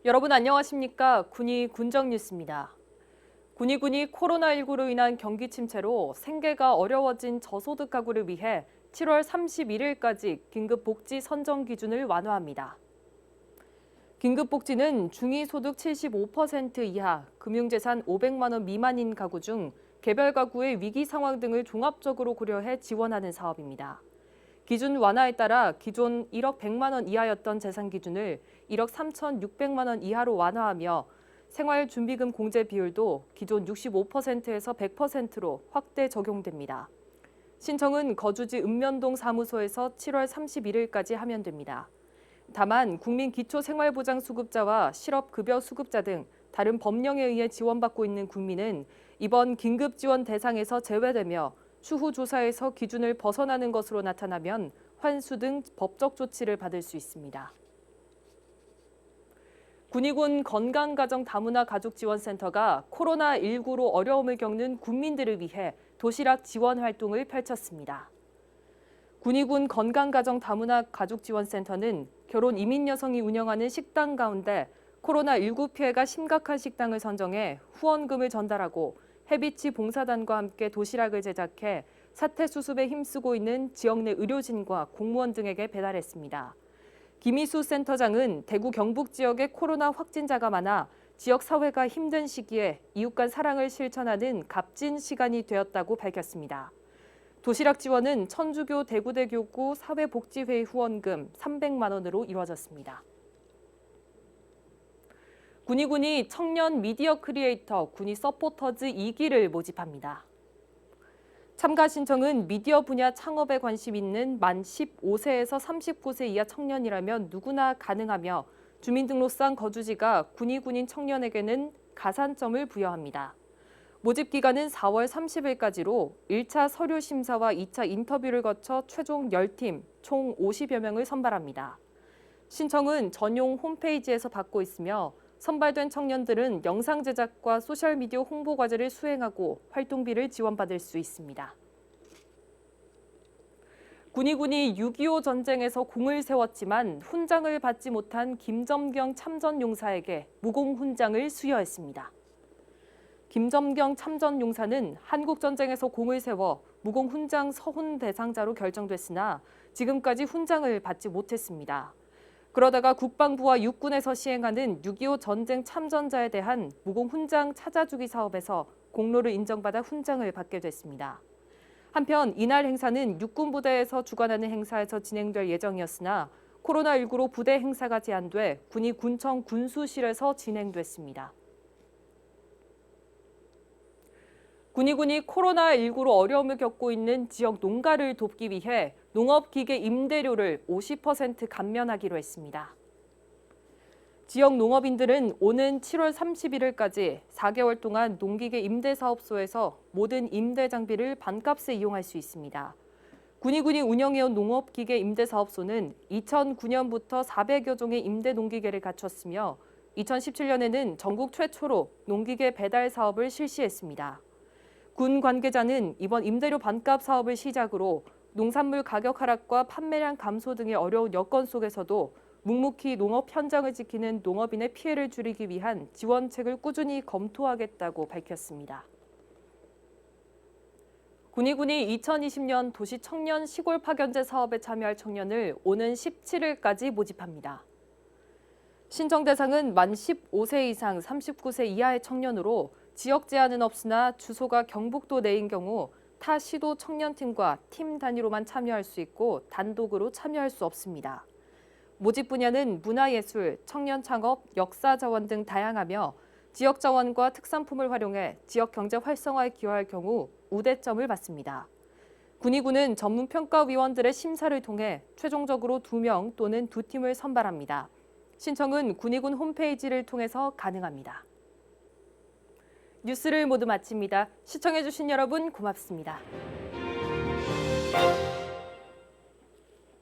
여러분 안녕하십니까? 군이 군정 뉴스입니다. 군이 코로나19로 인한 경기 침체로 생계가 어려워진 저소득 가구를 위해 7월 31일까지 긴급복지 선정 기준을 완화합니다. 긴급복지는 중위소득 75% 이하, 금융재산 500만 원 미만인 가구 중 개별 가구의 위기 상황 등을 종합적으로 고려해 지원하는 사업입니다. 기준 완화에 따라 기존 1억 100만 원 이하였던 재산 기준을 1억 3,600만 원 이하로 완화하며 생활준비금 공제 비율도 기존 65%에서 100%로 확대 적용됩니다. 신청은 거주지 읍면동 사무소에서 7월 31일까지 하면 됩니다. 다만 국민기초생활보장수급자와 실업급여 수급자 등 다른 법령에 의해 지원받고 있는 국민은 이번 긴급지원 대상에서 제외되며 추후 조사에서 기준을 벗어나는 것으로 나타나면 환수 등 법적 조치를 받을 수 있습니다. 군의군 건강가정다문화가족지원센터가 코로나19로 어려움을 겪는 국민들을 위해 도시락 지원 활동을 펼쳤습니다. 군의군 건강가정다문화가족지원센터는 결혼 이민 여성이 운영하는 식당 가운데 코로나19 피해가 심각한 식당을 선정해 후원금을 전달하고 해비치 봉사단과 함께 도시락을 제작해 사태 수습에 힘쓰고 있는 지역 내 의료진과 공무원 등에게 배달했습니다. 김희수 센터장은 대구 경북 지역에 코로나 확진자가 많아 지역 사회가 힘든 시기에 이웃 간 사랑을 실천하는 값진 시간이 되었다고 밝혔습니다. 도시락 지원은 천주교 대구대교구 사회복지회의 후원금 300만 원으로 이루어졌습니다. 군이 청년 미디어 크리에이터 군이 서포터즈 2기를 모집합니다. 참가 신청은 미디어 분야 창업에 관심 있는 만 15세에서 39세 이하 청년이라면 누구나 가능하며 주민등록상 거주지가 군인 청년에게는 가산점을 부여합니다. 모집 기간은 4월 30일까지로 1차 서류 심사와 2차 인터뷰를 거쳐 최종 10팀, 총 50여 명을 선발합니다. 신청은 전용 홈페이지에서 받고 있으며 선발된 청년들은 영상 제작과 소셜미디어 홍보 과제를 수행하고 활동비를 지원받을 수 있습니다. 군이 6.25 전쟁에서 공을 세웠지만 훈장을 받지 못한 김점경 참전용사에게 무공훈장을 수여했습니다. 김점경 참전용사는 한국전쟁에서 공을 세워 무공훈장 서훈 대상자로 결정됐으나 지금까지 훈장을 받지 못했습니다. 그러다가 국방부와 육군에서 시행하는 6.25 전쟁 참전자에 대한 무공훈장 찾아주기 사업에서 공로를 인정받아 훈장을 받게 됐습니다. 한편 이날 행사는 육군부대에서 주관하는 행사에서 진행될 예정이었으나 코로나19로 부대 행사가 제한돼 군이 군청 군수실에서 진행됐습니다. 군이 코로나19로 어려움을 겪고 있는 지역 농가를 돕기 위해 농업기계 임대료를 50% 감면하기로 했습니다. 지역 농업인들은 오는 7월 31일까지 4개월 동안 농기계 임대사업소에서 모든 임대 장비를 반값에 이용할 수 있습니다. 군이 운영해온 농업기계 임대사업소는 2009년부터 400여 종의 임대 농기계를 갖췄으며 2017년에는 전국 최초로 농기계 배달 사업을 실시했습니다. 군 관계자는 이번 임대료 반값 사업을 시작으로 농산물 가격 하락과 판매량 감소 등의 어려운 여건 속에서도 묵묵히 농업 현장을 지키는 농업인의 피해를 줄이기 위한 지원책을 꾸준히 검토하겠다고 밝혔습니다. 군이 2020년 도시 청년 시골 파견제 사업에 참여할 청년을 오는 17일까지 모집합니다. 신청 대상은 만 15세 이상 39세 이하의 청년으로 지역 제한은 없으나 주소가 경북도 내인 경우 타 시도 청년팀과 팀 단위로만 참여할 수 있고 단독으로 참여할 수 없습니다. 모집 분야는 문화예술, 청년창업, 역사자원 등 다양하며 지역 자원과 특산품을 활용해 지역 경제 활성화에 기여할 경우 우대점을 받습니다. 군의군은 전문평가위원들의 심사를 통해 최종적으로 2명 또는 2팀을 선발합니다. 신청은 군의군 홈페이지를 통해서 가능합니다. 뉴스를 모두 마칩니다. 시청해주신 여러분 고맙습니다.